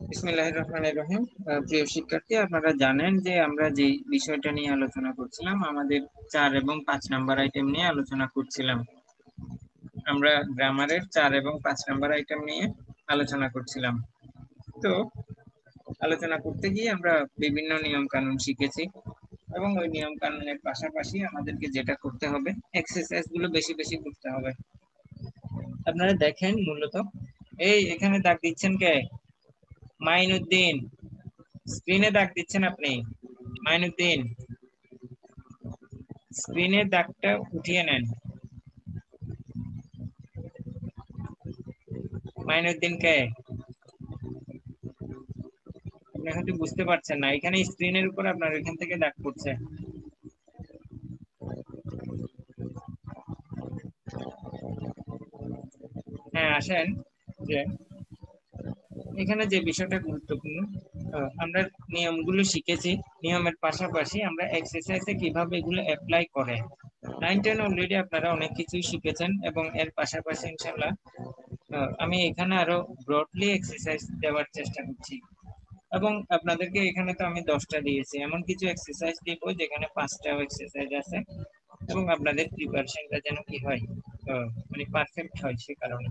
বিসমিল্লাহির রহমানির রহিম। প্রিয় শিক্ষার্থী, আপনারা জানেন যে আমরা যে বিষয়টা নিয়ে আলোচনা করছিলাম, আমাদের 4 এবং 5 নাম্বার আইটেম নিয়ে আলোচনা করছিলাম। আমরা গ্রামারের 4 এবং 5 নাম্বার আইটেম নিয়ে আলোচনা করছিলাম। তো আলোচনা করতে গিয়ে আমরা বিভিন্ন নিয়ম কানুন শিখেছি এবং ওই নিয়ম কানুনের পাশাপাশি আমাদেরকে যেটা করতে হবে, এক্সারসাইজ গুলো বেশি বেশি করতে হবে। আপনারা দেখেন, মূলত এখানে দাগ দিচ্ছেন কে? মাইনুদ্দিন। স্ক্রিনে দাগ দিচ্ছেন আপনি? মাইনুদ্দিন, স্ক্রিনের দাগটা উঠিয়ে নেন। মাইনুদ্দিন কে? আপনি হয়তো বুঝতে পারছেন না, এখানে স্ক্রিনের উপর আপনার এখান থেকে দাগ পড়ছে। হ্যাঁ, আসেন। যে এখানে যে বিষয়টা গুরুত্বপূর্ণ, আমরা নিয়মগুলো শিখেছি, নিয়মের পাশাপাশি আমরা এক্সারসাইজে কিভাবে এগুলো অ্যাপ্লাই করে। 9-10 অলরেডি আপনারা অনেক কিছুই শিখেছেন এবং এর পাশাপাশি ইনশাল্লাহ আমি এখানে আরো ব্রডলি এক্সারসাইজ দেওয়ার চেষ্টা করছি। এবং আপনাদেরকে এখানে তো আমি 10টা দিয়েছি, এমন কিছু এক্সারসাইজ দিব যেখানে 5টাও এক্সারসাইজ আছে এবং আপনাদের প্রিপারেশনটা যেন কি হয়, মানে পারফেক্ট হয়। সে কারণে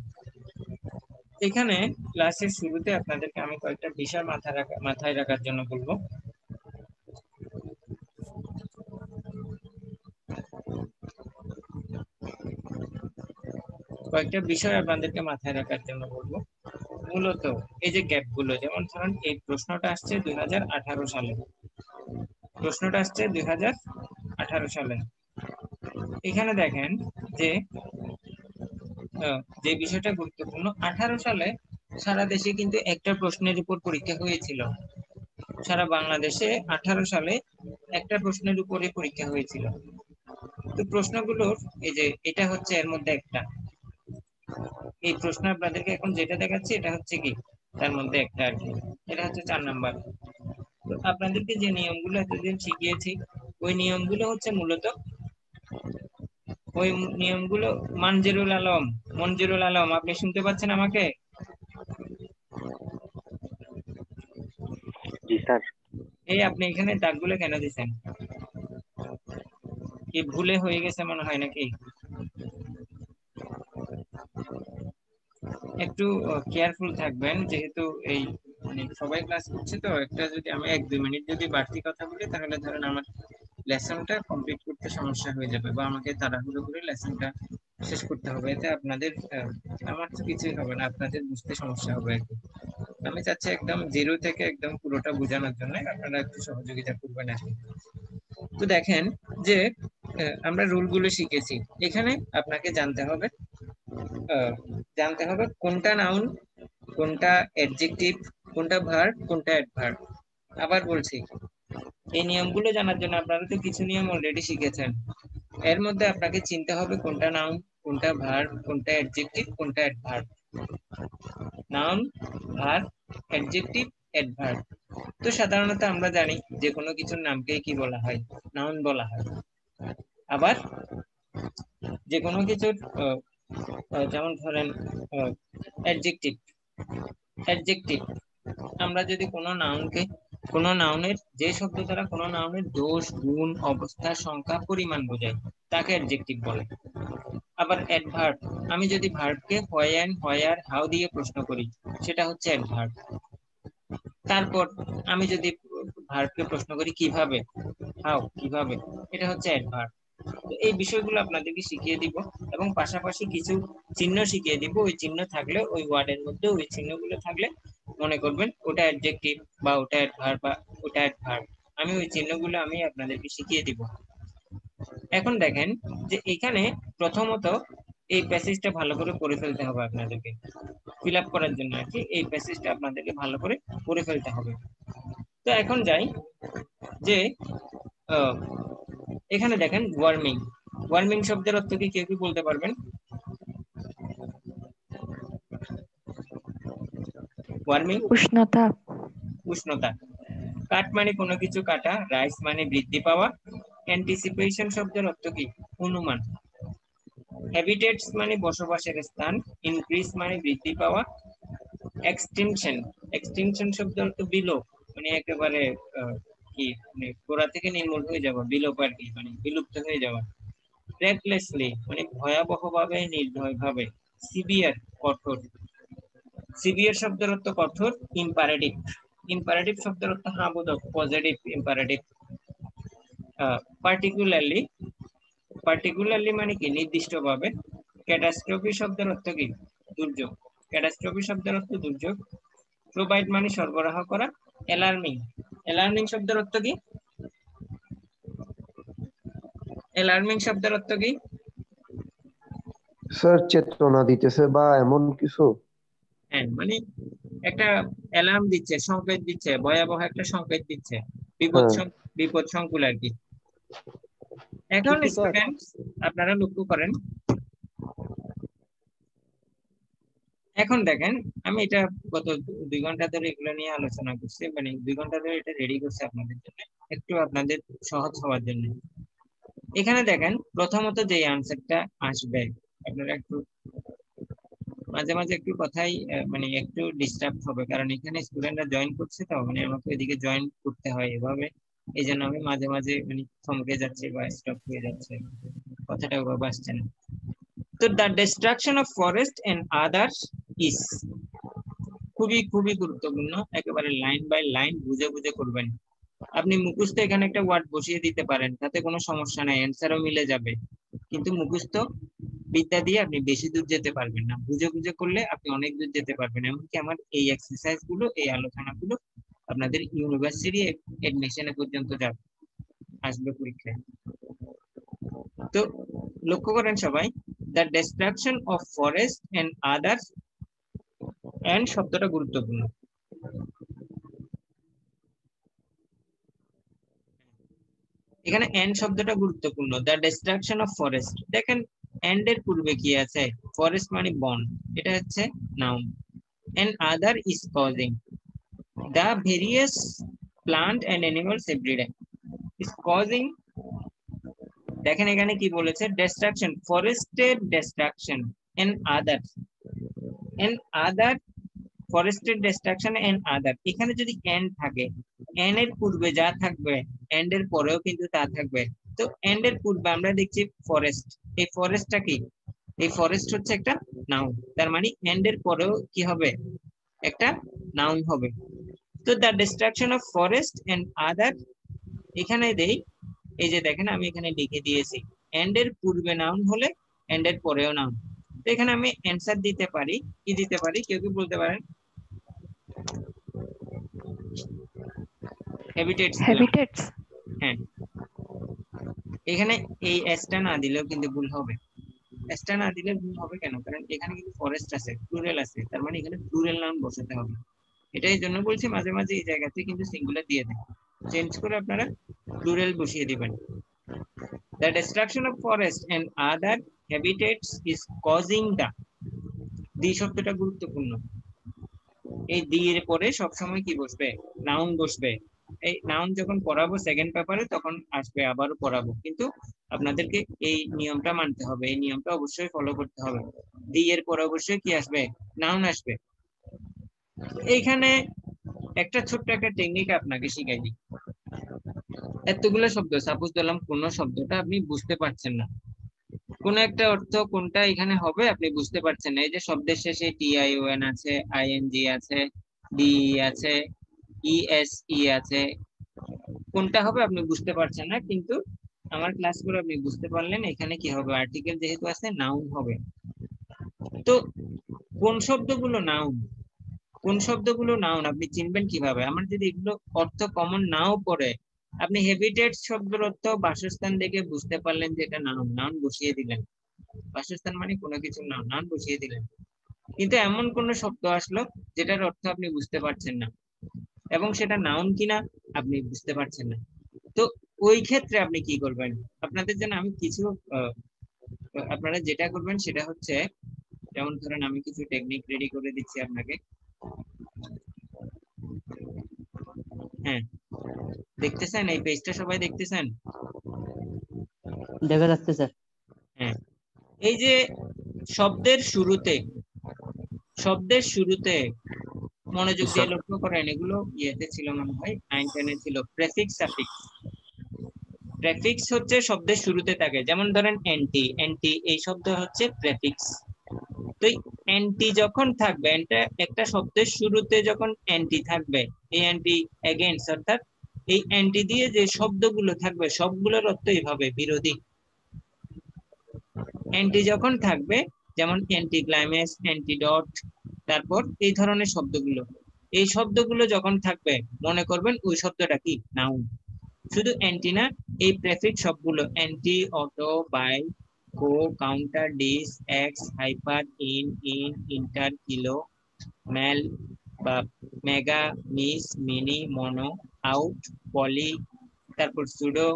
এখানে ক্লাসের শুরুতে আপনাদেরকে আমি কয়েকটা বিষয় মাথায় রাখার জন্য বলবো। কয়েকটা বিষয় আপনাদেরকে মাথায় রাখার জন্য বলবো। মূলত এই যে গ্যাপ গুলো, যেমন ধরুন এই প্রশ্নটা আসছে 2018 সালে, প্রশ্নটা আসছে 2018 সালে। এখানে দেখেন যে যে বিষয়টা গুরুত্বপূর্ণ, 18 সালে সারা দেশে কিন্তু একটা প্রশ্নের উপর পরীক্ষা হয়েছিল। সারা বাংলাদেশে 18 সালে একটা প্রশ্নের উপরে পরীক্ষা হয়েছিল। তো প্রশ্নগুলোর এই যে এটা হচ্ছে এর মধ্যে একটা, এই প্রশ্ন আপনাদেরকে এখন যেটা দেখাচ্ছি এটা হচ্ছে কি তার মধ্যে একটা আর কি। এটা হচ্ছে 4 নাম্বার। তো আপনাদেরকে যে নিয়মগুলো এতদিন শিখিয়েছি, ওই নিয়মগুলো হচ্ছে মূলত ওই নিয়মগুলো। মনজিরুল আলম, আপনি শুনতে পাচ্ছেন আমাকে? জি স্যার। এই আপনি এখানে দাগগুলো কেন দিচ্ছেন? কি ভুলে হয়ে গেছে মনে হয় নাকি? একটু কেয়ারফুল থাকবেন, যেহেতু এই মানে সবাই ক্লাস করছে, তো একটা যদি আমি 1-2 মিনিট যদি বাড়তি কথা বলি, তাহলে ধরেন আমার লেসনটা কমপ্লিট করতে সমস্যা হয়ে যাবে বা আমাকে তাড়াহুড়ো করে লেসনটা শেষ করতে হবে। এতে আপনাদের আমার তো কিছুই হবে না, আপনাদের বুঝতে সমস্যা হবে আর কি। আমি চাচ্ছি একদম জিরো থেকে একদম পুরোটা বোঝানোর জন্য আপনারা একটু সহযোগিতা করবেন আর কি। তো দেখেন যে আমরা রুল গুলো শিখেছি। এখানে আপনাকে জানতে হবে কোনটা নাউন, কোনটা অ্যাডজেক্টিভ, কোনটা ভার্ব, কোনটা অ্যাডভার্ব। আবার বলছি, এই নিয়মগুলো জানার জন্য আপনারা তো কিছু নিয়ম অলরেডি শিখেছেন। এর মধ্যে আপনাকে চিনতে হবে কোনটা নাউন, কোনটা ভার্ব, কোনটা অ্যাডজেক্টিভ, কোনটা adverb. Noun, verb, adjective, adverb. তো সাধারণত আমরা জানি যে কোনো কিছুর নামকে কি বলা হয়, নাউন বলা হয়। আবার যে কোনো কিছুর যেমন ধরেন অ্যাডজেক্টিভ, অ্যাডজেক্টিভ আমরা যদি কোনো নাউনের যে শব্দ দ্বারা কোনো নাউনের দোষ, গুণ, অবস্থা, সংখ্যা, পরিমাণ বোঝায়, তাকে অ্যাডজেক্টিভ বলে। আবার অ্যাডভার্ব, আমি যদি ভার্বকে হোয়েন, হোয়ার, হাউ দিয়ে প্রশ্ন করি, সেটা হচ্ছে অ্যাডভার্ব। তারপর আমি যদি ভার্বকে প্রশ্ন করি কিভাবে, হাউ, কিভাবে, এটা হচ্ছে অ্যাডভার্ব। তো এই বিষয়গুলো আপনাদেরকে শিখিয়ে দিব এবং পাশাপাশি কিছু চিহ্ন শিখিয়ে দিব। ওই চিহ্ন থাকলে, ওই ওয়ার্ডের মধ্যে ওই চিহ্নগুলো থাকলে মনে করবেন ওটা অ্যাডজেক্টিভ বা ওটা অ্যাডভার্ব বা ওটা অ্যাডভার্ব। আমি ওই চিহ্নগুলো আমি আপনাদেরকে শিখিয়ে দিব। এখন দেখেন যে এখানে প্রথমত এই প্যাসেজটা ভালো করে পড়ে ফেলতে হবে আপনাদেরকে, ফিল আপ করার জন্য আর কি। এই প্যাসেজটা আপনাদেরকে ভালো করে পড়ে ফেলতে হবে। তো এখন যাই যে আহ, এখানে দেখেন ওয়ার্মিং। ওয়ার্মিং শব্দের অর্থ কি কেউ কি বলতে পারবেন? ওয়ার্মিং, উষ্ণতা। উষ্ণতা। কাট মানে কোনো কিছু কাটা, রাইস মানে বৃদ্ধি পাওয়া। অ্যান্টিসিপেশন শব্দের অর্থ কি? অনুমান। হ্যাবিটেটস মানে বসবাসের স্থান। ইনক্রিজ মানে বৃদ্ধি পাওয়া। এক্সটিনশন, এক্সটিনশন শব্দ অর্থ বিলোপ, মানে একেবারে কি মানে গোড়া থেকে নির্মূল হয়ে যাওয়া, বিলোপ আর কি, মানে বিলুপ্ত হয়ে যাওয়া। রেকলেসলি মানে ভয়াবহভাবে, নির্দয়ভাবে। সিভিয়ার কঠোর, সিভিয়ার শব্দের অর্থ কঠোর। ইম্পারেটিভ, ইম্পারেটিভ শব্দের অর্থ হ্যাঁ বোধক, পজিটিভ ইম্পারেটিভ। পার্টিকুলারলি, পার্টিকুলারলি মানে কি নির্দিষ্টভাবে। ক্যাটাস্ট্রফি শব্দের অর্থ কি দুর্যোগ, ক্যাটাস্ট্রফি শব্দের অর্থ দুর্যোগ। প্রোভাইড মানে সরবরাহ করা। অ্যালার্মিং, অ্যালার্মিং শব্দের অর্থ কি, অ্যালার্মিং শব্দের অর্থ কি? স্যার চেতনা দিতেছে বা এমন কিছু। হ্যাঁ মানে একটা অ্যালার্ম দিচ্ছে, সংকেত দিচ্ছে, ভয়াবহ একটা সংকেত দিচ্ছে, বিপদ হ্যাঁ। বিপদ সংকুল আর কি। এখন কিন্তু স্যার স্টুডেন্ট আপনারা লক্ষ্য করেন, এখন দেখেন আমি এটা গত 2 ঘন্টা ধরে এগুলো নিয়ে আলোচনা করছি, মানে 2 ঘন্টা ধরে এটা রেডি করছি আপনাদের জন্য, একটু আপনাদের সহজ হওয়ার জন্য। এখানে দেখেন প্রথমত যে আনসারটা আসবে, আপনারা একটু মাঝে মাঝে একটু কথাই মানে একটু ডিস্টার্ব হবে, কারণ এখানে স্টুডেন্টরা জয়েন করছে, তো মানে আমাকে এদিকে জয়েন করতে হয় এভাবে, এই জন্য আমি মাঝে মাঝে মানে থমকে যাচ্ছে বা স্টপ হয়ে যাচ্ছে, কথাটা ওভাবে আসছে না। তো the destruction of forest and others is, খুবই খুবই গুরুত্বপূর্ণ, একেবারে লাইন বাই লাইন বুঝে বুঝে করবেন। আপনি মুখস্থ এখানে একটা ওয়ার্ড বসিয়ে দিতে পারেন, তাতে কোনো সমস্যা নাই, অ্যান্সারও মিলে যাবে, কিন্তু মুখস্থ বিদ্যা দিয়ে আপনি বেশি দূর যেতে পারবেন না, বুঝে বুঝে করলে আপনি অনেক দূর যেতে পারবেন। এমনকি আমার এই এক্সারসাইজ গুলো, এই আলোচনাগুলো আপনাদের ইউনিভার্সিটি এডমিশনে পর্যন্ত যাবে, আসবে পরীক্ষায়। তো লক্ষ্য করেন সবাই, the destruction of forest and others, and শব্দটা গুরুত্বপূর্ণ। এখানে এন্ড শব্দটা গুরুত্বপূর্ণ, দ্য ডিস্ট্রাকশন অফ ফরেস্ট। দেখেন এন্ড এর পূর্বে কি আছে, ফরেস্ট মানে বন, এটা হচ্ছে noun. And other is causing the various plant and animals every day is causing, দেখেন এখানে কি বলেছে, destruction, forested destruction and other forested destruction and other, এখানে যদি and থাকে, and এর পূর্বে যা থাকবে and এর পরেও কিন্তু তা থাকবে। তো and এর পূর্বে আমরা দেখছি ফরেস্ট, এই ফরেস্টটা কি, এই ফরেস্ট হচ্ছে একটা নাউন, তার মানে and এর পরেও কি হবে, একটা নাউন হবে। তো the destruction of forest and other, এখানে দেই, এই যে দেখেন আমি এখানে লিখে দিয়েছি, এন্ড এর পূর্বে নাউন হলে এন্ড এর পরেও নাউন। তো এখানে আমি অ্যান্সার দিতে পারি, কি দিতে পারি কেউ কি বলতে পারেন? হ্যাবিটেটস দিলাম। হ্যাবিটেটস। হ্যাঁ, এখানে এই এসটা না দিলেও কিন্তু ভুল হবে, এসটা না দিলে ভুল হবে কেন, কারণ এখানে কিন্তু ফরেস্ট আছে, প্লুরাল আছে, তার মানে এখানে প্লুরাল নাউন বসাতে হবে। এটাই জন্য বলছি মাঝে মাঝে এই জায়গাতে কিন্তু সিঙ্গুলার দিয়ে দেন, চেঞ্জ করে আপনারা প্লুরাল বসিয়ে দিবেন। The destruction of forest and other habitats is causing the, দি শব্দটা গুরুত্বপূর্ণ, এই দি এর পরে সবসময় কি বসবে, নাউন বসবে। এই নাউন যখন পড়াবো সেকেন্ড পেপারে তখন আসবে, আবারও পড়াবো, কিন্তু আপনাদেরকে এই নিয়মটা মানতে হবে, এই নিয়মটা অবশ্যই ফলো করতে হবে। দি এর পরে অবশ্যই কি আসবে, নাউন আসবে। এইখানে একটা ছোট্ট একটা টেকনিক আপনাকে শিখাই দিই। এতগুলো শব্দ, সাপোজ ধরলাম কোন শব্দটা আপনি বুঝতে পারছেন না, কোন একটা অর্থ কোনটা এখানে হবে আপনি বুঝতে পারছেন না, এই যে শব্দের শেষে টিআইওএন আছে, আইএনজি আছে, ডি আছে, ইএসই আছে, কোনটা হবে আপনি বুঝতে পারছেন না, কিন্তু আমার ক্লাস করে আপনি বুঝতে পারলেন এখানে কি হবে, আর্টিকেল যেহেতু আছে নাউন হবে। তো কোন শব্দগুলো নাউন, কোন শব্দগুলো নাউন আপনি চিনবেন কিভাবে? আমার যদি এগুলো অর্থ কমন নাও পড়ে, আপনি হ্যাবিটেটস শব্দের অর্থ বাসস্থান দেখে বুঝতে পারলেন যে এটা নাউন, নাউন বসিয়ে দিলেন, বাসস্থান মানে কোনো কিছু নাউন, নাউন বসিয়ে দিলেন। কিন্তু এমন কোন শব্দ আসলো যেটার অর্থ আপনি বুঝতে পারছেন না এবং সেটা নাউন কিনা আপনি বুঝতে পারছেন না, তো ওই ক্ষেত্রে আপনি কি করবেন? আপনাদের জন্য আমি কিছু আপনারা যেটা করবেন সেটা হচ্ছে, যেমন ধরেন আমি কিছু টেকনিক রেডি করে দিচ্ছি আপনাকে। হ্যাঁ, দেখতেছেন এই পেজটা, সবাই দেখতেছেন? দেখা যাচ্ছে স্যার। হ্যাঁ, এই যে শব্দের শুরুতে, শব্দের শুরুতে মনোযোগ দিয়ে স্যার। লক্ষ্য করেন, এগুলো ইয়েতে ছিল মনে হয় 9-10 ছিল। প্রেফিক্স সাফিক্স, প্রেফিক্স হচ্ছে শব্দের শুরুতে থাকে, যেমন ধরেন এন্টি, এন্টি এই শব্দ হচ্ছে প্রেফিক্স। তো এন্টি যখন থাকবে, একটা শব্দের শুরুতে যখন এন্টি থাকবে, এই এন্টি এগেইনস্ট, অর্থাৎ এই এন্টি দিয়ে যে শব্দগুলো থাকবে সবগুলোর অর্থ এইভাবে বিরোধী। এন্টি যখন থাকবে, যেমন অ্যান্টি ক্লাইম্যাক্স, অ্যান্টিডট, তারপর এই ধরনের শব্দগুলো, এই শব্দগুলো যখন থাকবে মনে করবেন ওই শব্দটা কি নাউন। শুধু অ্যান্টি না, এই প্রেফিক্স সবগুলো anti, auto, bi, co, counter, dis, ex, hyper, inter, kilo, mal বা mega, mis, mini, mono, out, poly, তারপর সুডো,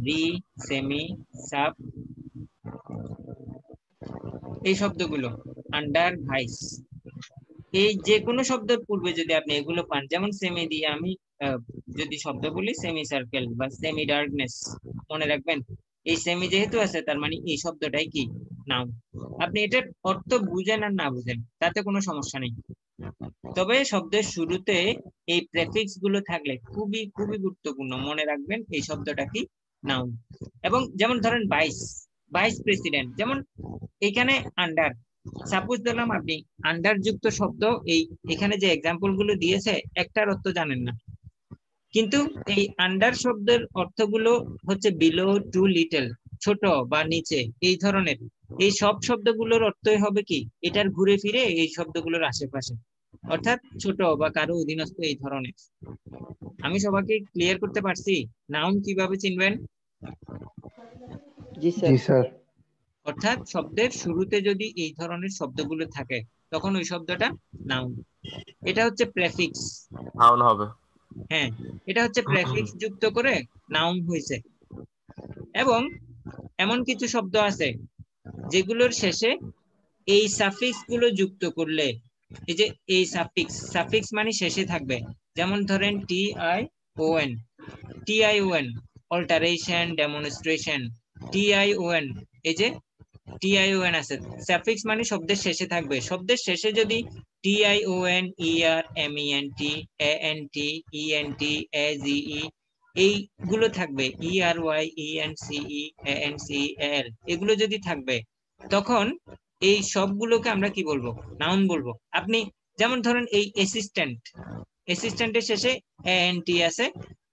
রি, সেমি, সাব, এই শব্দগুলো, আন্ডার, ভাইস, এই যে কোনো শব্দের পূর্বে যদি আপনি এগুলো পান, যেমন সেমি দিয়ে আমি যদি শব্দ বলি সেমি সার্কেল বা সেমি ডার্কনেস, মনে রাখবেন এই সেমি যেহেতু আছে তার মানে এই শব্দটাই কি নাউন। আপনি এটার অর্থ বুঝেন আর না বুঝেন তাতে কোনো সমস্যা নেই, তবে শব্দের শুরুতে এই প্রেফিক্স গুলো থাকলে খুবই খুবই গুরুত্বপূর্ণ, মনে রাখবেন এই শব্দটা কি নাউন। এবং যেমন ধরেন ভাইস, ভাইস প্রেসিডেন্ট, যেমন এখানে আন্ডার, সাপোজ ধরলাম আপনি আন্ডার যুক্ত শব্দ, এই এখানে যে এক্সাম্পল গুলো দিয়েছে একটার অর্থ জানেন না, কিন্তু এই আন্ডার শব্দের অর্থগুলো হচ্ছে বিলো, টু লিটল, ছোট বা নিচে, এই ধরনের। এই সব শব্দগুলোর অর্থই হবে কি এটার ঘুরে ফিরে এই শব্দগুলোর আশেপাশে, অর্থাৎ ছোট বা কারো অধীনস্থ, এই ধরনের। আমি সবাইকে ক্লিয়ার করতে পারছি নাউন কিভাবে চিনবেন? জি জি স্যার। স্যার। অর্থাৎ শব্দের শুরুতে যদি এই ধরনের শব্দগুলো থাকে তখন ওই শব্দটা নাউন। এটা হচ্ছে প্রেফিক্স। নাউন হবে। হ্যাঁ, এটা হচ্ছে প্রেফিক্স যুক্ত করে নাউন হয়েছে। এবং এমন কিছু শব্দ আছে যেগুলোর শেষে এই সাফিক্স গুলো যুক্ত করলে, এই যে এই সাফিক্স, সাফিক্স মানে শেষে থাকবে, যেমন ধরেন T I O N, T I O N, alteration, demonstration, T I O N, এই যে টিআইওএন আছে, সাফিক্স মানে শব্দের শেষে থাকবে। শব্দের শেষে যদি টিআইওএন, ইআর, এমইএনটি, এএনটি, ইএনটি, এজিই এইগুলো থাকবে, ইআরওয়াই, ইএনসিই, এএনসিএল, এগুলো যদি থাকবে তখন এই সবগুলোকে আমরা কি বলবো? নাউন বলবো। আপনি যেমন ধরেন এই অ্যাসিস্ট্যান্ট, অ্যাসিস্ট্যান্টের শেষে এএনটি আছে,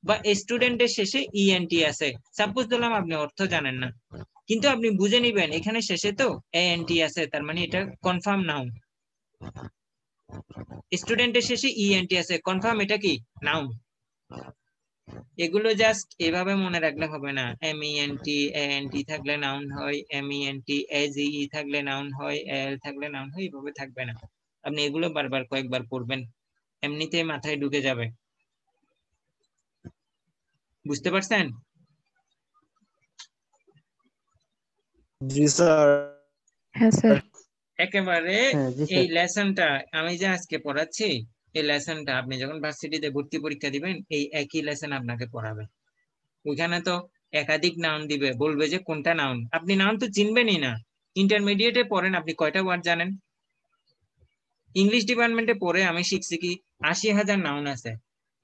বা স্টুডেন্টের শেষে ইএনটি আছে, সাপোজ ধরলাম আপনি অর্থ জানেন না, কিন্তু আপনি বুঝে নিবেন এখানে শেষে তো এএনটি আছে, তার মানে এটা কনফার্ম নাউন। স্টুডেন্টের শেষে ইএনটি আছে, কনফার্ম এটা কি নাউন। এগুলো জাস্ট এভাবে মনে রাখলে হবে না। এমইএনটি, এএনটি থাকলে নাউন হয়, এমইএনটি, এজিই থাকলে নাউন হয়, এল থাকলে নাউন হয়, এভাবে থাকবে না। আপনি এগুলো বারবার কয়েকবার পড়বেন, এমনিতে মাথায় ঢুকে যাবে। বুঝতে পারছেন? জি স্যার। হ্যাঁ স্যার। একেবারে হ্যাঁ জি এই স্যার। লেসনটা আমি যে আজকে পড়াচ্ছি, এই লেসনটা আপনি যখন ভার্সিটিতে ভর্তি পরীক্ষা দিবেন এই একই লেসন আপনাকে পড়াবে। ওইখানে তো একাধিক নাউন দিবে, বলবে যে কোনটা নাউন, আপনি নাউন তো চিনবেনই না। ইন্টারমিডিয়েটে পড়েন, আপনি কয়টা ওয়ার্ড জানেন? ইংলিশ ডিপার্টমেন্টে পড়ে আমি শিখছি কি 80,000 নাউন আছে।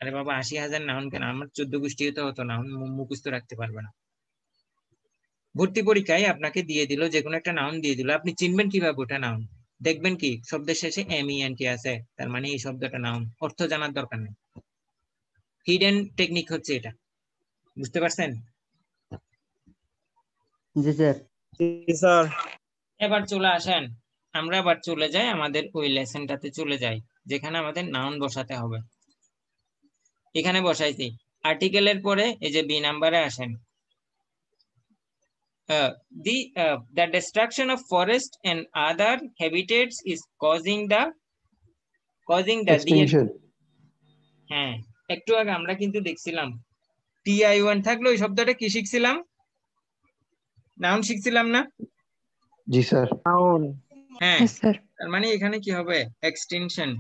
আরে বাবা, 80,000 নাউন কেন? আমার 14 গোষ্ঠীও তো অত নাউন মুখস্থ রাখতে পারবে না। ভর্তি পরীক্ষায় আপনাকে দিয়ে দিল, যে কোনো একটা নাউন দিয়ে দিল, আপনি চিনবেন কিভাবে ওটা নাউন? দেখবেন কি শব্দের শেষে এমইএনটি আছে, তার মানে এই শব্দটা নাউন, অর্থ জানার দরকার নেই। হিডেন টেকনিক হচ্ছে এটা, বুঝতে পারছেন? জি স্যার। জি স্যার। এবার চলে আসেন, আমরা আবার চলে যাই আমাদের ওই লেসনটাতে চলে যাই, যেখানে আমাদের নাউন বসাতে হবে। এখানে বসাইছি আর্টিকেলের পরে, এই যে বি নাম্বারে আসেন। The destruction of forest and other habitats is causing the extinction. হ্যাঁ, একটু আগে আমরা কিন্তু দেখছিলাম টিআই1 থাকলো, ওই শব্দটা কি শিখছিলাম? নাউন শিখছিলাম না? জি স্যার। নাউন। হ্যাঁ, হ্যাঁ স্যার। তার মানে এখানে কি হবে? এক্সটেনশন।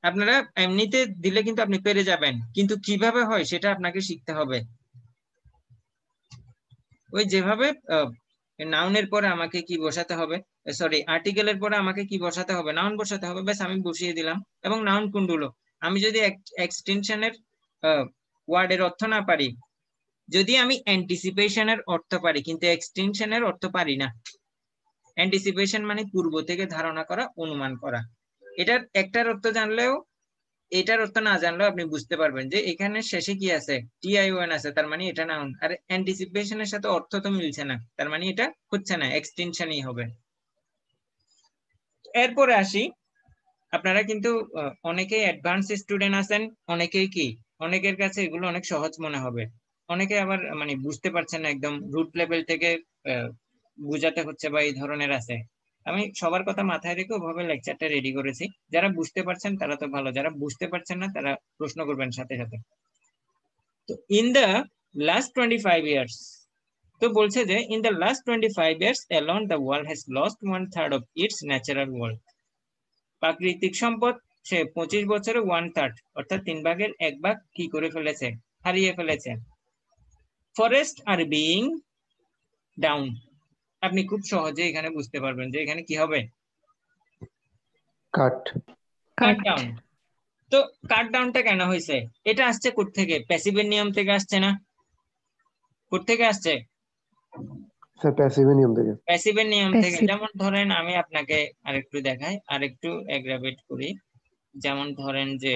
আপনারা এমনিতে দিলে কিন্তু আপনি পেরে যাবেন, কিন্তু কিভাবে হয় সেটা আপনাকে শিখতে হবে। ওই যেভাবে নাউনের পরে আমাকে কি বসাতে হবে? সরি আর্টিকেলের পরে আমাকে কি বসাতে হবে, নাউন বসাতে হবে, ব্যাস আমি বসিয়ে দিলাম। এবং নাউন কোনগুলো, আমি যদি এক্সটেনশনের ওয়ার্ডের অর্থ না পারি, যদি আমি অ্যান্টিসিপেশনের অর্থ পারি কিন্তু এক্সটেনশনের অর্থ পারি না। অ্যান্টিসিপেশন মানে পূর্ব থেকে ধারণা করা, অনুমান করা। এটার একটার অর্থ জানলেও, এটার অর্থ না জানলেও আপনি বুঝতে পারবেন যে এখানে শেষে কি আছে, টিআইওএন আছে, তার মানে এটা নাউন। আর অ্যান্টিসিপেশনের সাথে অর্থ তো মিলছে না, তার মানে এটা হচ্ছে না, এক্সটেনশনই হবে। এরপরে আসি, আপনারা কিন্তু অনেকেই অ্যাডভান্স স্টুডেন্ট আছেন, অনেকেই কি, অনেকের কাছে এগুলো অনেক সহজ মনে হবে, অনেকে আবার মানে বুঝতে পারছেন না, একদম রুট লেভেল থেকে বুঝাতে হচ্ছে বা এই ধরনের আছে। আমি সবার কথা মাথায় রেখে ওভাবে লেকচারটা রেডি করেছি। যারা বুঝতে পারছেন তারা তো ভালো, যারা বুঝতে পারছেন না তারা প্রশ্ন করবেন সাথে সাথে। তো ইন দ্য লাস্ট 25 ইয়ার্স, তো বলছে যে in the last 25 years alone the world has lost 1/3 of its natural world. প্রাকৃতিক সম্পদ সে 25 বছরে 1/3 অর্থাৎ 1/3 কি করে ফেলেছে, হারিয়ে ফেলেছে। ফরেস্ট আর বিইং ডাউন, আপনি খুব সহজে এখানে বুঝতে পারবেন যে এখানে কি হবে, কাট। কাট Cut. ডাউন। তো কাট ডাউনটা কেন হয়েছে, এটা আসছে কোথা থেকে, প্যাসিভের নিয়ম থেকে আসছে না? কোথা থেকে আসছে? স্যার প্যাসিভ নিয়ম থেকে। প্যাসিভের নিয়ম থেকে। Passive. যেমন ধরেন আমি আপনাকে আরেকটু দেখাই, আরেকটু এগ্রাভেট করি। যেমন ধরেন যে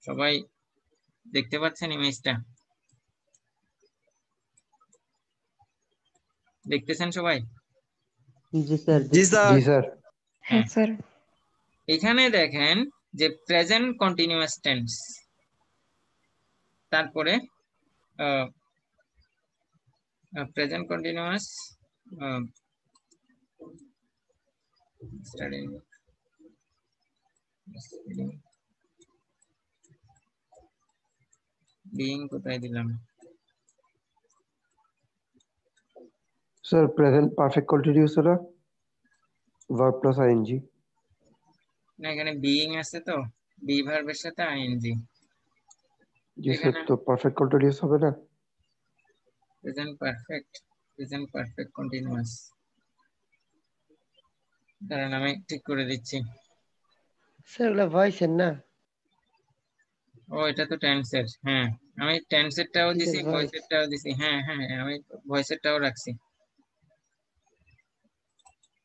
সবাই দেখতে পাচ্ছেন ইমেজটা, দেখতেছেন সবাই? জি স্যার। জি স্যার। জি স্যার। হ্যাঁ, হ্যাঁ স্যার। এখানে দেখেন যে প্রেজেন্ট কন্টিনিউয়াস টেন্স, তারপরে প্রেজেন্ট কন্টিনিউয়াস বিইং কোথায় দিলাম, স্যার প্রেজেন্ট পারফেক্ট কন্টিনিউয়াস হলো ভার্ব প্লাস আইএনজি। না এখানে বিইং আছে তো, বি ভার্বের সাথে আইএনজি। জি স্যার, এখানে তো পারফেক্ট কন্টিনিউয়াস হবে না? প্রেজেন্ট পারফেক্ট কন্টিনিউয়াস, দাঁড়ান আমি ঠিক করে দিচ্ছি। স্যার ওগুলো ভয়েসের না? ও এটা তো টেন্সের, হ্যাঁ আমি টেন্সেরটাও কিসের দিছি, ভয়েস? ভয়েসেরটাও দিছি, হ্যাঁ হ্যাঁ আমি ভয়েসেরটাও রাখছি।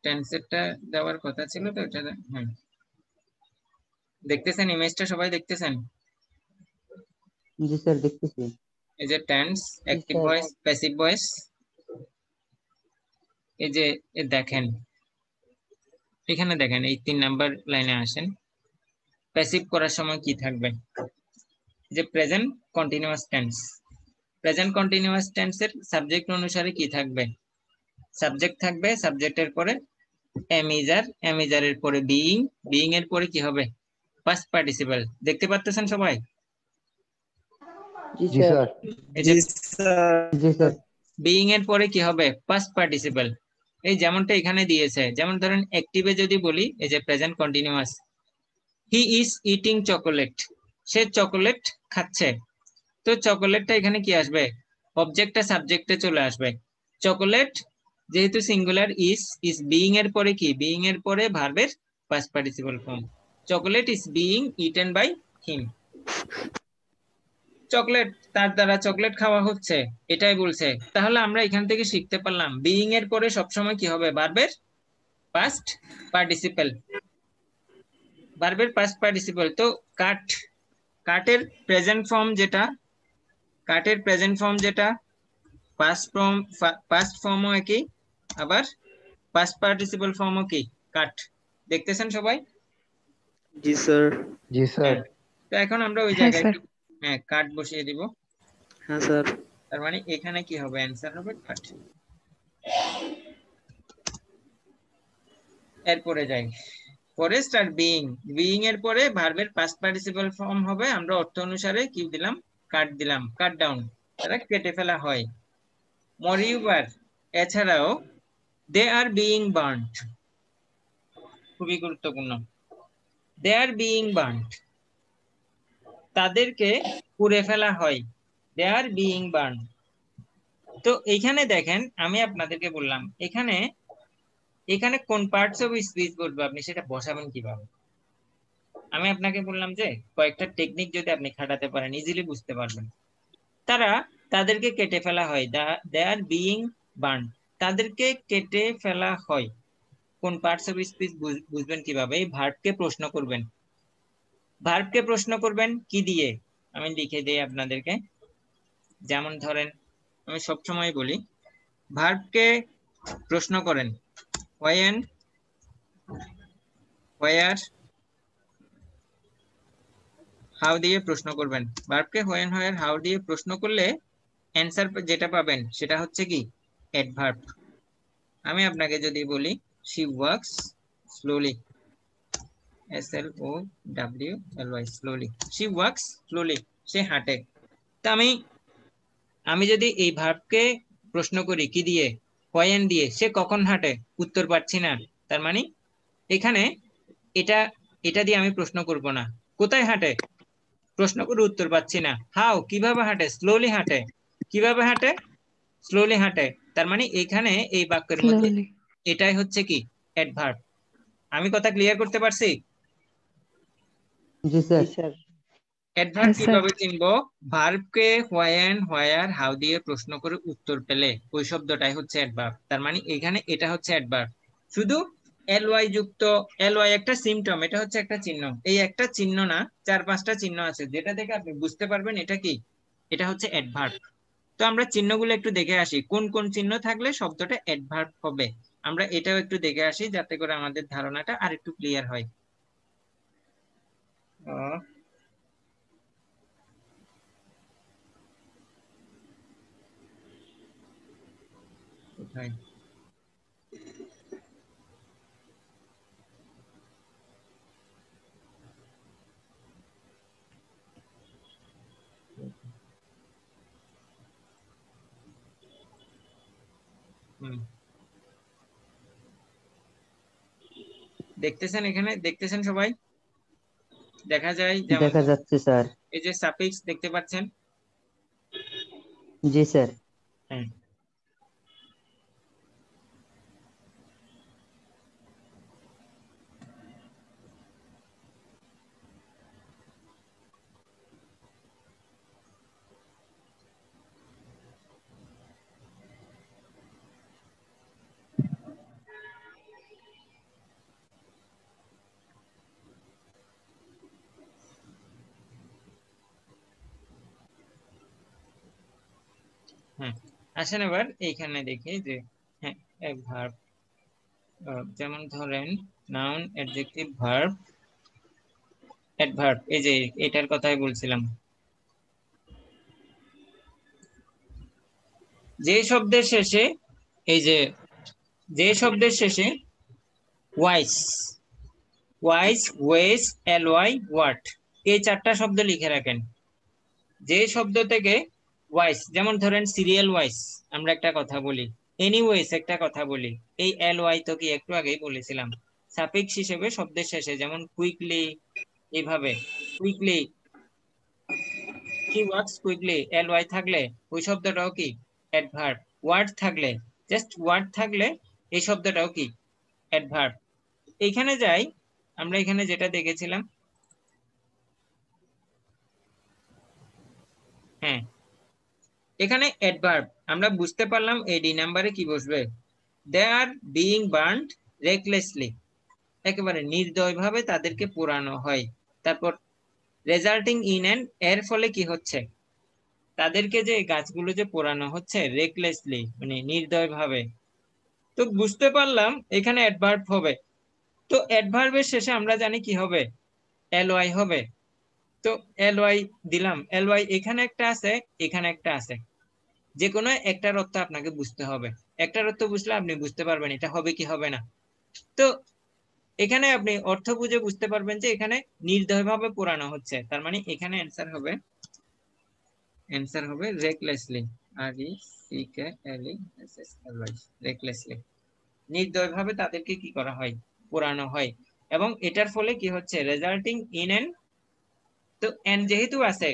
টেন্সেরটা দেওয়ার কথা ছিল তো এটা, হ্যাঁ। দেখতেছেন ইমেজটা, সবাই দেখতেছেন? জি স্যার দেখতেছি। এই যে টেন্স, জি active sir. Voice, passive voice, এই যে দেখেন এখানে দেখেন এই 3 নাম্বার লাইনে আসেন, প্যাসিভ করার সময় কি থাকবে, যে present continuous tense, present continuous টেন্সের সাবজেক্ট অনুসারে কি থাকবে, সাবজেক্ট থাকবে, সাবজেক্টের পরে এমিজার, এমিজারের পরে বিইং, বিইং এর পরে কি হবে, পাস্ট পার্টিসিপল। দেখতে পাচ্ছেন সবাই? জি জি স্যার। স্যার। এই যে জি স্যার। জি স্যার। বিইং এর পরে কি হবে, পাস্ট পার্টিসিপল। এই যেমনটা এখানে দিয়েছে, যেমন ধরেন অ্যাক্টিভে যদি বলি, এই যে present continuous, he is eating chocolate, say chocolate খাচ্ছে। তো চকোলেটটা এখানে কি আসবে, অবজেক্টটা সাবজেক্টে চলে আসবে। চকোলেট যেহেতু সিঙ্গুলার, ইজ বিইং এর পরে কি, বিইং এর পরে ভার্বের past participle form. Chocolate is being eaten by him, chocolate তার দ্বারা চকলেট খাওয়া হচ্ছে, এটাই বলছে। তাহলে আমরা এখান থেকে শিখতে পারলাম বিইং এর পরে সবসময় কি হবে, ভার্বের পাস্ট পার্টিসিপল, ভার্বের পাস্ট পার্টিসিপল। তো কাট, কাটের প্রেজেন্ট ফর্ম যেটা, কাটের প্রেজেন্ট ফর্ম যেটা, পাস্ট ফর্মও একই, আবার পাস্ট পার্টিসিপল ফর্মও কি, কাট। দেখতেছেন সবাই? জি স্যার। জি স্যার। হ্যাঁ, তো এখন আমরা ওই হ্যাঁ জায়গায় স্যার। হ্যাঁ কাট বসিয়ে দিব। হ্যাঁ স্যার। তার মানে এখানে কি হবে, অ্যান্সার হবে কাট। এরপরে যাই, ফরেস্ট আর বিইং, বিইং এর পরে ভার্বের পাস্ট পার্টিসিপল ফর্ম হবে, আমরা অর্থ অনুসারে কি দিলাম, কাট দিলাম, কাট ডাউন, তারা কেটে ফেলা হয়। মরিউবার, এছাড়াও দে আর বিইং বার্নড, খুবই গুরুত্বপূর্ণ, দে আর বিইং বার্নড, তাদেরকে পুড়ে ফেলা হয়, দে আর বিইং বার্ন। তো এইখানে দেখেন আমি আপনাদেরকে বললাম এখানে এখানে কোন পার্টস অফ স্পিচ বলবো আপনি সেটা বসাবেন কিভাবে। আমি আপনাকে বললাম যে কয়েকটা টেকনিক যদি আপনি খাটাতে পারেন ইজিলি বুঝতে পারবেন। তাদেরকে কেটে ফেলা হয়, দে আর বিইং বার্ন, তাদেরকে কেটে ফেলা হয়। কোন পার্টস অফ স্পিচ বুঝবেন কিভাবে? এই ভার্বকে প্রশ্ন করবেন। ভার্বকে প্রশ্ন করবেন কি দিয়ে? আমি লিখে দিই আপনাদেরকে। যেমন ধরেন আমি সবসময় বলি ভার্বকে প্রশ্ন করেন when, where, how দিয়ে প্রশ্ন করবেন। ভার্বকে when, where, how দিয়ে প্রশ্ন করলে অ্যান্সার যেটা পাবেন সেটা হচ্ছে কি অ্যাডভার্ব। আমি আপনাকে যদি বলি she works slowly, slowly, slowly, she works slowly, সে হাঁটে। তা আমি যদি এই ভার্বকে প্রশ্ন করি কি দিয়ে? when দিয়ে, সে কখন হাঁটে? উত্তর পাচ্ছি না। তার মানে এখানে এটা এটা দিয়ে আমি প্রশ্ন করব না। কোথায় হাঁটে? প্রশ্ন করে উত্তর পাচ্ছি না। হাউ, কিভাবে হাঁটে? স্লোলি হাঁটে। কিভাবে হাঁটে? স্লোলি হাঁটে। তার মানে এখানে এই বাক্যের মধ্যে Slowly. এটাই হচ্ছে কি অ্যাডভার্ব। আমি কথা ক্লিয়ার করতে পারছি? जी सर। जी सर। Adverb Yes, sir. কিভাবে চিনবো? ভার্বকে when, where, how দিয়ে প্রশ্ন করে উত্তর পেলে ওই শব্দটাই হচ্ছে অ্যাডভার্ব। তার মানে এখানে এটা হচ্ছে অ্যাডভার্ব। শুধু ly যুক্ত, ly একটা সিম্পটম, এটা হচ্ছে একটা চিহ্ন। এই একটা চিহ্ন না, 4-5টা চিহ্ন আছে যেটা থেকে আপনি বুঝতে পারবেন এটা কি, এটা হচ্ছে অ্যাডভার্ব। তো আমরা চিহ্নগুলো একটু দেখে আসি, কোন কোন চিহ্ন থাকলে শব্দটা অ্যাডভার্ব হবে। আমরা এটাও একটু দেখে আসি যাতে করে আমাদের ধারণাটা আরেকটু ক্লিয়ার হয়। কোথায়? দেখতেছেন, এখানে দেখতেছেন সবাই? দেখা যায় যেমন देखा जाच्छे सर। এই যে সাফিক্স দেখতে পাচ্ছেন? जी सर। হ্যাঁ। হ্যাঁ, আসেন এবার এইখানে দেখি যে হ্যাঁ ভার্ব, যেমন ধরেন নাউন, অ্যাডজেক্টিভ, ভার্ব, অ্যাডভার্ব। এই যে এটার কথাই বলছিলাম। যে শব্দের শেষে এই যে শব্দের শেষে ওয়াইস, ওয়েস, ly, ওয়াট, এই 4টা শব্দ লিখে রাখেন। যে শব্দ থেকে ওয়াইস, যেমন ধরেন সিরিয়াল ওয়াইস আমরা একটা কথা বলি, এনিওয়েজ একটা কথা বলি, এই ly তো কি একটু আগেই বলেছিলাম সাফিক্স হিসেবে শব্দের শেষে, যেমন কুইকলি, এইভাবে quickly, he works quickly, ly থাকলে ওই শব্দটাও কি অ্যাডভার্ব। ওয়ার্ড থাকলে, জাস্ট ওয়ার্ড থাকলে এই শব্দটাও কি অ্যাডভার্ব। এইখানে যাই, আমরা এখানে যেটা দেখেছিলাম, হ্যাঁ এখানে অ্যাডভার্ব আমরা বুঝতে পারলাম এডি নাম্বারে কি বসবে, দে আর বিইং বার্নড রেকলেসলি, একেবারে নির্দয়ভাবে তাদেরকে পোড়ানো হয়। তারপর রেজাল্টিং ইন এন্ড, এর ফলে কি হচ্ছে, তাদেরকে যে গাছগুলো যে পোড়ানো হচ্ছে রেকলেসলি মানে নির্দয়ভাবে। তো বুঝতে পারলাম এখানে অ্যাডভার্ব হবে। তো অ্যাডভার্বের শেষে আমরা জানি কি হবে, ly হবে। তো ly দিলাম, ly এখানে একটা আছে, এখানে একটা আছে, যে কোনো একটার অর্থ আপনাকে বুঝতে হবে। একটার অর্থ বুঝলে আপনি বুঝতে পারবেন এটা হবে কি হবে না। তো এখানে আপনি অর্থ বুঝে বুঝতে পারবেন যে এখানে নির্দয়ভাবে পোড়ানো হচ্ছে। তার মানে এখানে অ্যান্সার হবে রেকলেসলি, রেকলেসলি, নির্দয়ভাবে তাদেরকে কি করা হয়, পোড়ানো হয়। এবং এটার ফলে কি হচ্ছে, রেজাল্টিং ইন এন, তো এন যেহেতু আছে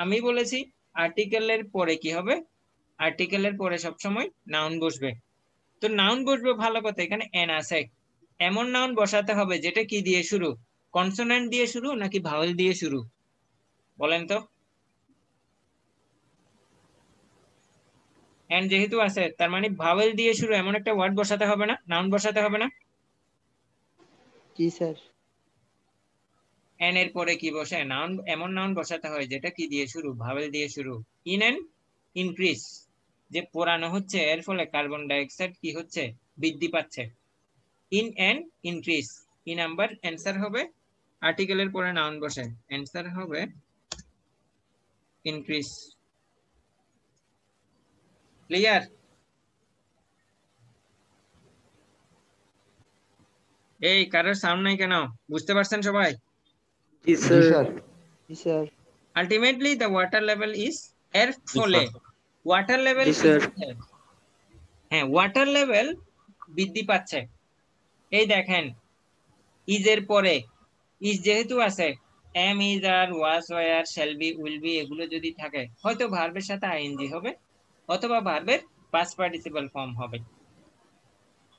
আমি বলেছি আর্টিকেলের পরে কি হবে, আর্টিকেলের পরে সবসময় নাউন বসবে। তো নাউন বসবে ভালো কথা, এখানে এন আছে, এমন নাউন বসাতে হবে যেটা কি দিয়ে শুরু, কনসোনেন্ট দিয়ে শুরু নাকি ভাওয়েল দিয়ে শুরু, বলেন তো। এন যেহেতু আছে তার মানে ভাওয়েল দিয়ে শুরু এমন একটা ওয়ার্ড বসাতে হবে না, নাউন বসাতে হবে না। জি স্যার। এন এর পরে কি বসে, নাউন, এমন নাউন বসাতে হয় যেটা কি দিয়ে শুরু, ভাওয়েল দিয়ে শুরু। ইন এন্ড ইনক্রিজ, যে পোড়ানো হচ্ছে এর ফলে কার্বন ডাই অক্সাইড কি হচ্ছে, বৃদ্ধি পাচ্ছে। In and increase, E number answer হবে, আর্টিকেলের পরে নাউন বসে, অ্যান্সার হবে ইনক্রিজ। ক্লিয়ার? এই কারোর সাউন্ড নাই কেন, বুঝতে পারছেন সবাই? জি জি স্যার। স্যার। জি sir. Ultimately the water level is, এর ফলে ওয়াটার লেভেল জি কি স্যার। হচ্ছে, হ্যাঁ ওয়াটার লেভেল বৃদ্ধি পাচ্ছে। এই দেখেন ইজ এর পরে, ইজ যেহেতু আছে, am, is, are, was, were, shall be, will be এগুলো যদি থাকে হয়তো ভার্বের সাথে আইএনজি হবে অথবা ভার্বের পাস্ট পার্টিসিপল ফর্ম হবে।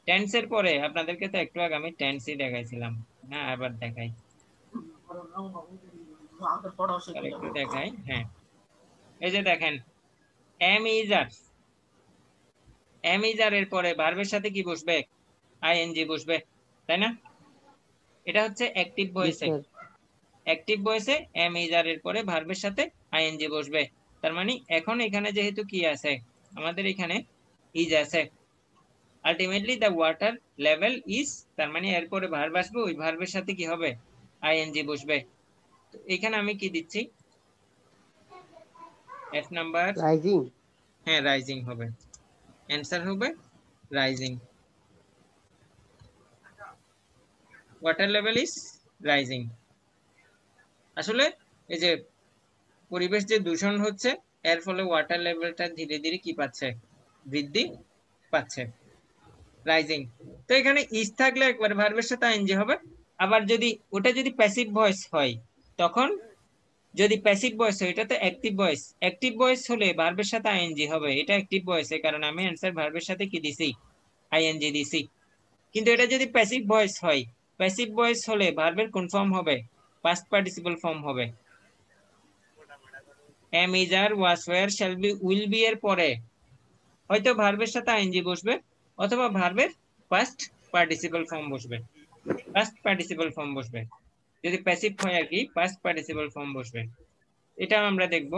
টেন্সের পরে আপনাদেরকে তো একটু আগে আমি টেন্সই দেখাইছিলাম, হ্যাঁ আবার দেখাই, একটু দেখাই, হ্যাঁ এই যে দেখেন am is are, am is are এর পরে ভার্বের সাথে কি বসবে, আইএনজি বসবে, তাই না? এটা হচ্ছে অ্যাক্টিভ জি ভয়েসে, স্যার। অ্যাক্টিভ ভয়েসে এম ইজ আর এর পরে ভার্বের সাথে আইএনজি বসবে। তার মানে এখন এখানে যেহেতু কি আছে, আমাদের এখানে ইজ আছে, ultimately the water level is, তার মানে এরপরে ভার্ব আসবে, ওই ভার্বের সাথে কি হবে, আইএনজি বসবে। তো এখানে আমি কি দিচ্ছি, এফ নাম্বার, রাইজিং। হ্যাঁ রাইজিং হবে, অ্যান্সার হবে rising, water level is rising. আসলে এই যে পরিবেশ যে দূষণ হচ্ছে এর ফলে ওয়াটার লেভেলটা ধীরে ধীরে কি পাচ্ছে, বৃদ্ধি পাচ্ছে, রাইজিং। তো এখানে ইজ থাকলে একবার ভার্বের সাথে আইএনজি হবে। আবার যদি ওটা যদি প্যাসিভ ভয়েস হয় তখন, যদি প্যাসিভ ভয়েস হয় এটা তো অ্যাক্টিভ ভয়েস, অ্যাক্টিভ ভয়েস হলে ভার্বের সাথে আইএনজি হবে, এটা অ্যাক্টিভ ভয়েস এর কারণে আমি অ্যান্সার ভার্বের সাথে কি দিছি, আইএনজি দিছি। কিন্তু এটা যদি প্যাসিভ ভয়েস হয়, প্যাসিভ ভয়েস হলে ভার্বের কোন ফর্ম হবে, পাস্ট পার্টিসিপল ফর্ম হবে। Am, is, are, was, were, shall be, will be এর পরে হয়তো ভার্বের সাথে আইএনজি বসবে অথবা ভার্বের পাস্ট পার্টিসিপল ফর্ম বসবে, পাস্ট পার্টিসিপল ফর্ম বসবে। যদি প্যাসিভ হয় আর কি পাস্ট পার্টিসিপল ফর্ম বসবে, এটা আমরা দেখব।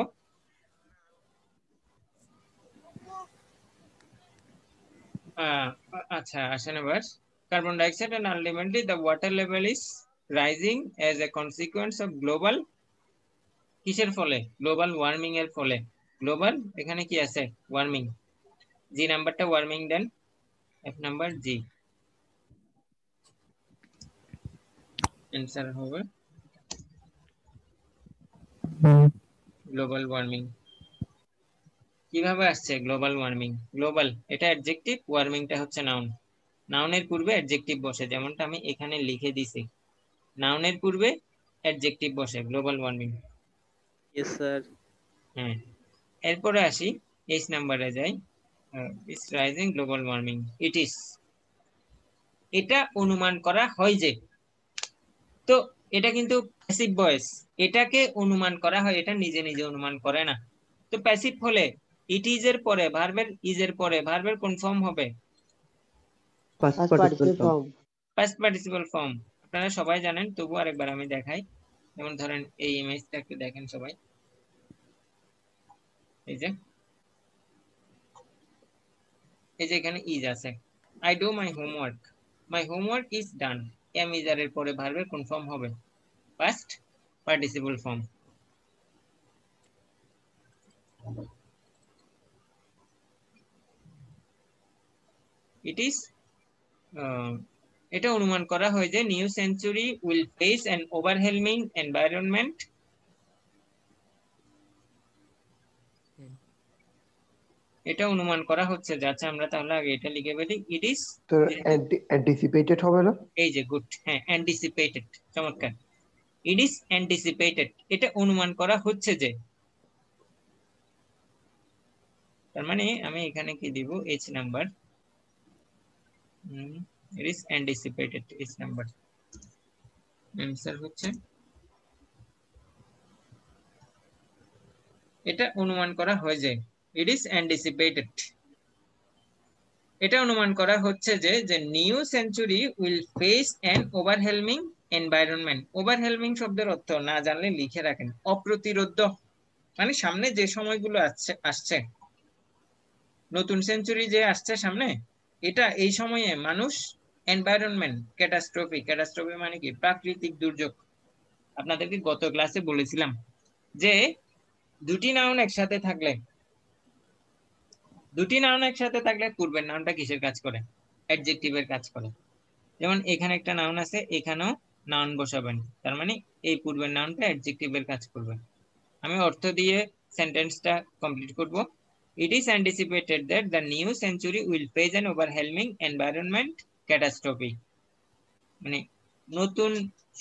আচ্ছা আসেন এবার, carbon dioxide and ultimately the water level is rising as a consequence of global, কিসের ফলে, গ্লোবাল ওয়ার্মিং এর ফলে। গ্লোবাল এখানে কি আছে, ওয়ার্মিং, জি নাম্বারটা ওয়ার্মিং দেন, এফ নাম্বার জি, অ্যান্সার হবে গ্লোবাল ওয়ার্মিং। কিভাবে আসছে গ্লোবাল ওয়ার্মিং, গ্লোবাল এটা অ্যাডজেক্টিভ, ওয়ার্মিংটা হচ্ছে নাউন, নাউনের পূর্বে অ্যাডজেক্টিভ বসে, যেমনটা আমি এখানে লিখে দিছি, নাউনের পূর্বে অ্যাডজেক্টিভ বসে, গ্লোবাল ওয়ার্মিং। Yes sir. হ্যাঁ এরপরে আসি, এইচ নাম্বারে যাই, it's rising global warming, it is, এটা অনুমান করা হয় যে, তো এটা কিন্তু প্যাসিভ ভয়েস, এটাকে অনুমান করা হয়, এটা নিজে নিজে অনুমান করে না। তো প্যাসিভ হলে ইট ইজ এর পরে ভার্বের, ইজ এর পরে ভার্বের কোন ফর্ম হবে, past past participle participle form. Form. Past participle form. আপনারা সবাই জানেন, তবু আরেকবার আমি দেখাই, যেমন ধরেন এই ইমেজটা একটু দেখেন সবাই, এই যে, এই যে এখানে ইজ আছে, I do my homework, my homework is done, am is এর পরে ভার্বের কোন ফর্ম হবে, past participle form. It is, এটা অনুমান করা হয় যে new century will face an overwhelming environment, এটা অনুমান করা হচ্ছে, যাচ্ছে আমরা তাহলে আগে এটা লিখে ফেলি, ইট ইজ, তো অ্যান্টিসিপেটেড হবে না? এই যে গুড, হ্যাঁ অ্যান্টিসিপেটেড, চমৎকার, ইট ইজ অ্যান্টিসিপেটেড, এটা অনুমান করা হচ্ছে যে, তার মানে আমি এখানে কি দিব, h number, it is anticipated h number. Answer হচ্ছে এটা অনুমান করা হয় যে it is anticipated, এটা অনুমান করা হচ্ছে যে যে new century will face an overwhelming environment. Overwhelming শব্দের অর্থ না জানলে লিখে রাখেন, অপ্রতিরোধ্য, মানে সামনে যে সময়গুলো আসছে নতুন সেঞ্চুরি যে আসছে সামনে, এটা এই সময়ে মানুষ এনভায়রনমেন্ট ক্যাটাস্ট্রফি, ক্যাটাস্ট্রফি মানে কি প্রাকৃতিক দুর্যোগ। আপনাদেরকে গত ক্লাসে বলেছিলাম যে দুটি নাউন একসাথে থাকলে, দুটি নাউন একসাথে থাকলে পূর্বের নাউনটা কিসের কাজ করে, অ্যাডজেক্টিভের কাজ করে। যেমন এখানে একটা নাউন আছে, এখানেও নাউন বসাবেন, তার মানে এই পূর্বের নাউনটা অ্যাডজেক্টিভের কাজ করবে। আমি অর্থ দিয়ে সেন্টেন্সটা কমপ্লিট করব। It is anticipated that the new century will face an overwhelming environment catastrophe, মানে নতুন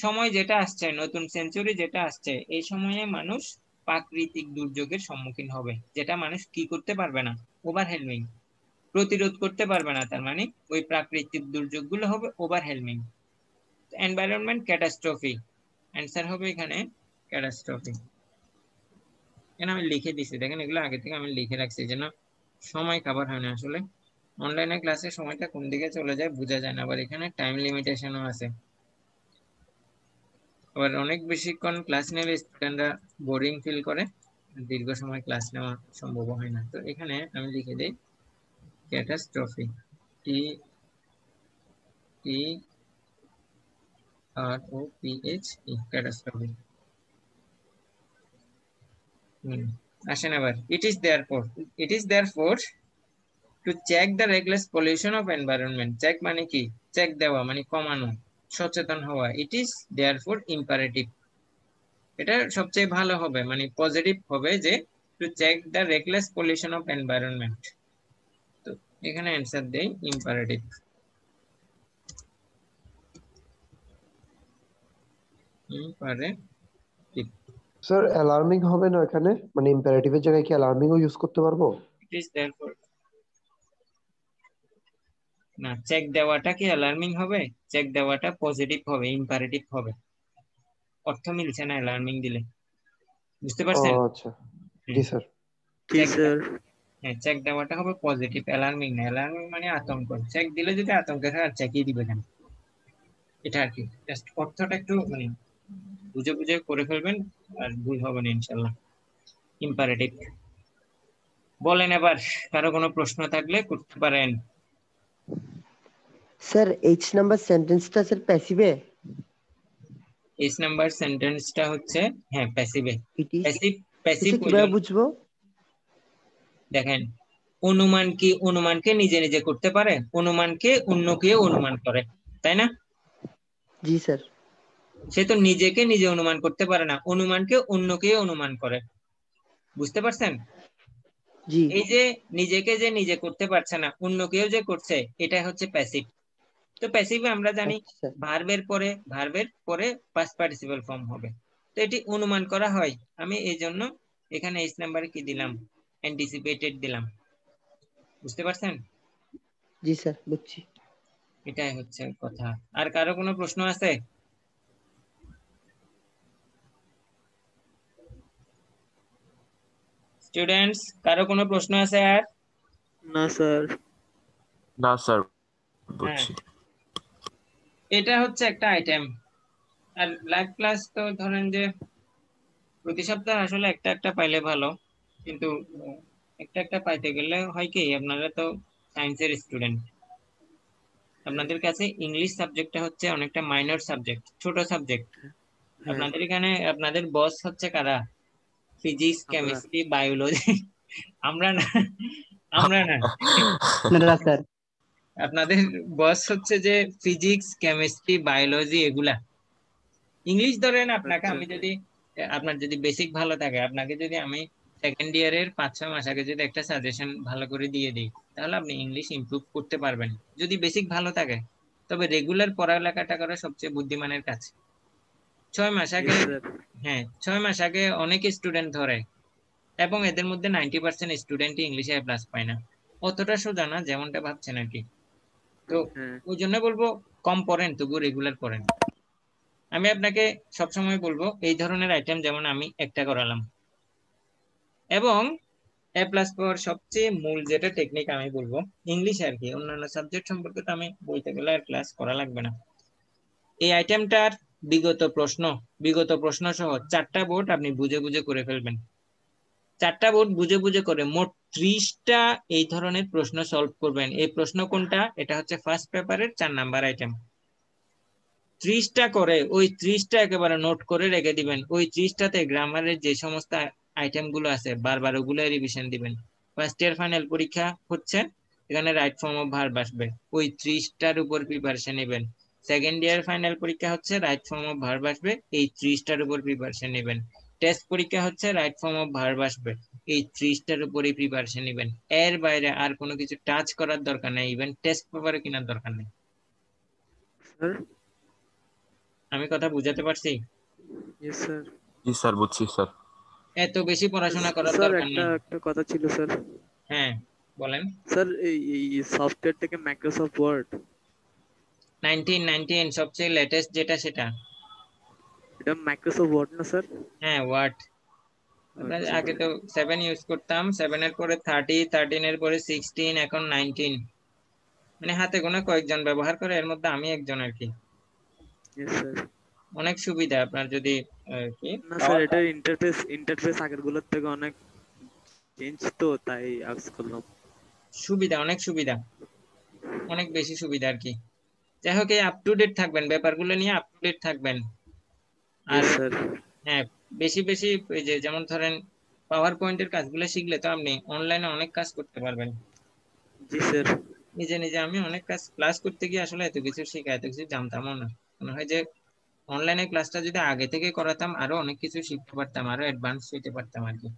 সময় যেটা আসছে, নতুন সেঞ্চুরি যেটা আসছে, এই সময়ে মানুষ প্রাকৃতিক দুর্যোগের সম্মুখীন হবে, যেটা মানুষ কি করতে পারবে না, ওভারহেলমিং, প্রতিরোধ করতে পারবে না। তার মানে ওই প্রাকৃতিক দুর্যোগগুলো হবে ওভারহেলমিং। এনভায়রনমেন্ট ক্যাটাস্ট্রফি, অ্যান্সার হবে এখানে ক্যাটাস্ট্রফি। এখানে আমি লিখে দিছি, দেখেন এগুলো আগে থেকে আমি লিখে রাখছি যেন সময় কাভার হয় না। আসলে অনলাইনে ক্লাসে সময়টা কোন দিকে চলে যায় বোঝা যায় না, আবার এখানে টাইম লিমিটেশনও আছে। আবার অনেক বেশিক্ষণ ক্লাস নিলে স্টুডেন্টরা বোরিং ফিল করে, দীর্ঘ সময় ক্লাস নেওয়া সম্ভব হয় না। তো এখানে আমি লিখে দিই catastrophe, T T R O P H E, catastrophe. আসেন আবার, it is therefore to check the reckless pollution of environment. Check মানে কি, চেক দেওয়া মানে কমানো, সচেতন হওয়া। ইট ইজ দেয়ারফর ইম্পারেটিভ, এটা সবচেয়ে ভালো হবে, মানে পজিটিভ হবে যে to check the reckless pollution of environment. তো এখানে অ্যান্সার দেই ইম্পারেটিভ। ইম্পারেটিভ, স্যার অ্যালার্মিং হবে না এখানে, মানে ইম্পারেটিভের জায়গায় কি অ্যালার্মিংও ইউজ করতে পারবো? ইট ইজ দেয়ারফর, না চেক দেওয়াটা কি অ্যালার্মিং হবে, চেক দেওয়াটা পজিটিভ হবে, ইম্পারেটিভ হবে। অর্থ মিলছে না অ্যালার্মিং দিলে, বুঝতে ও পারছেন? আচ্ছা, জি স্যার। জি চেক, স্যার। হ্যাঁ চেক দেওয়াটা হবে পজিটিভ, অ্যালার্মিং না। অ্যালার্মিং মানে আতঙ্ক, চেক দিলে যদি আতঙ্কের হয় আর চেকই দিবে কেন, এটা আর কি। জাস্ট অর্থটা একটু মানে বুঝে বুঝে করে ফেলবেন, আর ভুল হবে না ইনশাল্লাহ। ইম্পারেটিভ। বলেন এবার, কারো কোনো প্রশ্ন থাকলে করতে পারেন। স্যার এইচ নাম্বার সেন্টেন্সটা স্যার প্যাসিভে? এস নাম্বার সেন্টেন্সটা হচ্ছে হ্যাঁ প্যাসিভে। ইট ইজ, প্যাসিভ, প্যাসিভ ওই কিভাবে জন্য, বুঝবো? দেখেন অনুমান কি, অনুমানকে নিজে নিজে করতে পারে, অনুমানকে অন্য কেউ অনুমান করে, তাই না? জি স্যার। সে তো নিজেকে নিজে অনুমান করতে পারে না, অনুমানকে অন্য কেউ অনুমান করে, বুঝতে পারছেন? জি। এই যে নিজেকে যে নিজে করতে পারছে না, অন্য কেউ যে করছে, এটা হচ্ছে প্যাসিভ। তো প্যাসিভে আমরা জানি আচ্ছা। ভার্বের পরে পাস্ট পার্টিসিপল ফর্ম হবে, তো এটি অনুমান করা হয়। আমি এই জন্য এখানে এস নাম্বারে কি দিলাম, অ্যান্টিসিপেটেড দিলাম, বুঝতে পারছেন? জি স্যার, বুঝছি। এটাই হচ্ছে কথা। আর কারো কোনো প্রশ্ন আছে? স্টুডেন্টস, কারো কোনো প্রশ্ন আছে আর? না স্যার। না স্যার, হ্যাঁ, বুঝছি। এটা হচ্ছে একটা আইটেম। আর লাইভ ক্লাস তো ধরেন যে প্রতি সপ্তাহে আসলে একটা একটা পাইলে ভালো, কিন্তু একটা একটা পাইতে গেলে হয় কি, আপনারা তো সায়েন্সের স্টুডেন্ট, আপনাদের কাছে ইংলিশ সাবজেক্টটা হচ্ছে অনেকটা মাইনর সাবজেক্ট, ছোট সাবজেক্ট। হ্যাঁ, আপনাদের এখানে আপনাদের বস হচ্ছে কারা, ফিজিক্স, আমরা। Chemistry, biology. আমরা না, আমরা না, না স্যার। আপনাদের বস হচ্ছে যে ফিজিক্স, কেমিস্ট্রি, বায়োলজি এগুলা। ইংলিশ ধরেন আপনাকে আচ্ছা। আমি যদি, আপনার যদি বেসিক ভালো থাকে, আপনাকে যদি আমি সেকেন্ড ইয়ারের 5-6 মাস আগে যদি একটা সাজেশন ভালো করে দিয়ে দিই, তাহলে আপনি ইংলিশ ইমপ্রুভ করতে পারবেন যদি বেসিক ভালো থাকে। তবে রেগুলার পড়ালেখাটা করা সবচেয়ে বুদ্ধিমানের কাজ। 6 মাস জি আগে, স্যার। হ্যাঁ 6 মাস আগে অনেক স্টুডেন্ট ধরে, এবং এদের মধ্যে 90% স্টুডেন্টই ইংলিশে A+ পায় না। অতটা সোজা না যেমনটা ভাবছেন আর কি। তো হ্যাঁ ওই জন্য বলবো কম পড়েন তবু রেগুলার পড়েন। আমি আপনাকে সবসময় বলবো এই ধরনের আইটেম যেমন আমি একটা করালাম, এবং A+ পাওয়ার সবচেয়ে মূল যেটা টেকনিক আমি বলবো ইংলিশ আর কি, অন্যান্য সাবজেক্ট সম্পর্কে তো আমি বইতে গেলে আর ক্লাস করা লাগবে না। এই আইটেমটার বিগত প্রশ্ন সহ 4টা বোর্ড আপনি বুঝে বুঝে করে ফেলবেন। 4টা বোর্ড বুঝে বুঝে করে মোট 30টা এই ধরনের প্রশ্ন সলভ করবেন। এই প্রশ্ন কোনটা? এটা হচ্ছে ফার্স্ট পেপারের 4 নাম্বার আইটেম। 30টা করে ওই 30টা একেবারে নোট করে রেখে দিবেন। ওই 30টাতে গ্রামারের যে সমস্ত আইটেম গুলো আছে বারবার ওগুলো রিভিশন দিবেন। ফার্স্ট ইয়ার ফাইনাল পরীক্ষা হচ্ছে, এখানে রাইট ফর্ম অফ ভার্ব আসবে, ওই 30টার উপর প্রিপারেশন নেবেন। সেকেন্ড ইয়ার ফাইনাল পরীক্ষা হচ্ছে, রাইট ফর্ম অফ ভার্ব আসবে, এই 30টার উপর প্রিপারেশন নেবেন। টেস্ট পরীক্ষা হচ্ছে, রাইট ফর্ম অফ ভার্ব আসবে, এই 30টার উপরই প্রিপারেশন নেবেন। এর বাইরে আর কোনো কিছু টাচ করার দরকার নেই, ইভেন টেস্ট পেপারে কেনার দরকার নেই। স্যার। আমি কথা বুঝাতে পারছি? Yes sir. জি স্যার, বুঝছি স্যার। এত বেশি পড়াশোনা করার স্যার দরকার একটা নেই। একটা কথা ছিল স্যার। হ্যাঁ বলেন। স্যার এই সফটওয়্যার থেকে মাইক্রোসফট ওয়ার্ড 19 সবচেয়ে লেটেস্ট যেটা সেটা। এটা মাইক্রোসফট ওয়ার্ড না স্যার? হ্যাঁ ওয়ার্ড। আমরা আচ্ছা। আগে তো 7 ইউজ করতাম, 7 এর পরে 30, 13 এর পরে 16, এখন 19। মানে হাতে গোনা কয়েকজন ব্যবহার করে, এর মধ্যে আমি একজন আর কি। Yes sir. অনেক সুবিধা আপনার যদি কি না স্যার, এটার ইন্টারফেস আগের গুলোর থেকে অনেক চেঞ্জ, তো তাই আউজ করলাম। সুবিধা, অনেক সুবিধা, অনেক বেশি সুবিধা আর কি। যাই হোক, আপ টু ডেট থাকবেন, ব্যাপারগুলো নিয়ে আপ টু ডেট থাকবেন। আর ইয়েস স্যার। হ্যাঁ, বেশি বেশি ওই যে যেমন ধরেন পাওয়ার পয়েন্টের কাজগুলো শিখলে তো আপনি অনলাইনে অনেক কাজ করতে পারবেন। জি স্যার। নিজে নিজে আমি অনেক কাজ ক্লাস করতে গিয়ে আসলে এত কিছু শিখা, এত কিছু জানতামও না। মনে হয় যে অনলাইনে ক্লাসটা যদি আগে থেকে করাতাম আরো অনেক কিছু শিখতে পারতাম, আরো অ্যাডভান্স হইতে পারতাম আর কি।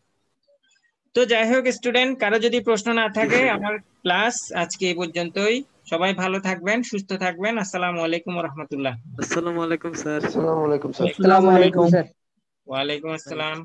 তো যাই হোক স্টুডেন্ট, কারো যদি প্রশ্ন না থাকে, আমার ক্লাস আজকে এই পর্যন্তই। সবাই ভালো থাকবেন, সুস্থ থাকবেন। আসসালামু আলাইকুম ওয়া রাহমাতুল্লাহ। আসসালামু আলাইকুম স্যার। আসসালামু আলাইকুম স্যার। আসসালামু আলাইকুম স্যার। ওয়ালাইকুম আসসালাম।